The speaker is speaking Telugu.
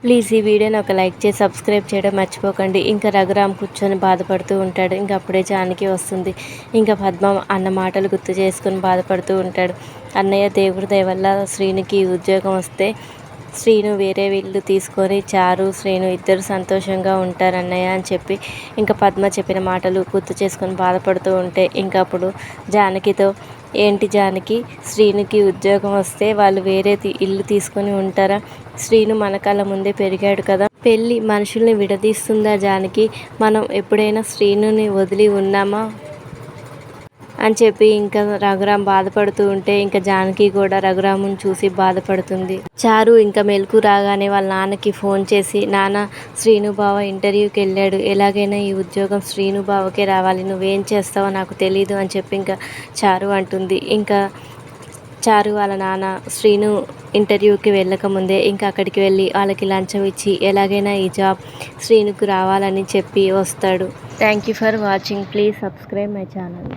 ప్లీజ్ ఈ వీడియోని ఒక లైక్ చేసి సబ్స్క్రైబ్ చేయడం మర్చిపోకండి. ఇంకా రఘురామ్ కూర్చొని బాధపడుతూ ఉంటాడు. ఇంకా అప్పుడే జానకి వస్తుంది. ఇంకా పద్మ అన్న మాటలు గుర్తు చేసుకొని బాధపడుతూ ఉంటాడు. అన్నయ్య దేవుడి దయ వల్ల శ్రీనుకి ఉద్యోగం వస్తే శ్రీను వేరే ఇల్లు తీసుకొని చారు శ్రీను ఇద్దరు సంతోషంగా ఉంటారు అన్నయ్య అని చెప్పి ఇంకా పద్మ చెప్పిన మాటలు గుర్తు చేసుకొని బాధపడుతూ ఉంటే ఇంకా అప్పుడు జానకితో, ఏంటి జానకి, శ్రీనుకి ఉద్యోగం వస్తే వాళ్ళు వేరే ఇల్లు తీసుకొని ఉంటారా? శ్రీను మన కళ్ళ ముందే పెరిగాడు కదా, పెళ్ళి మనుషుల్ని విడదీస్తుందా జానకి? మనం ఎప్పుడైనా శ్రీనుని వదిలి ఉన్నామా అని చెప్పి ఇంకా రఘురామ్ బాధపడుతూ ఉంటే ఇంకా జానకి కూడా రఘురాముని చూసి బాధపడుతుంది. చారు ఇంకా మెలకు రాగానే వాళ్ళ నాన్నకి ఫోన్ చేసి, నాన్న, శ్రీను బావ ఇంటర్వ్యూకి వెళ్ళాడు, ఎలాగైనా ఈ ఉద్యోగం శ్రీను బావకే రావాలి, నువ్వేం చేస్తావో నాకు తెలీదు అని చెప్పి ఇంకా చారు అంటుంది. ఇంకా చారు వాళ్ళ నాన్న శ్రీను ఇంటర్వ్యూకి వెళ్ళకముందే ఇంకా అక్కడికి వెళ్ళి వాళ్ళకి లంచం ఇచ్చి ఎలాగైనా ఈ జాబ్ శ్రీనుకు రావాలని చెప్పి వస్తాడు. Thank you for watching. Please subscribe my channel.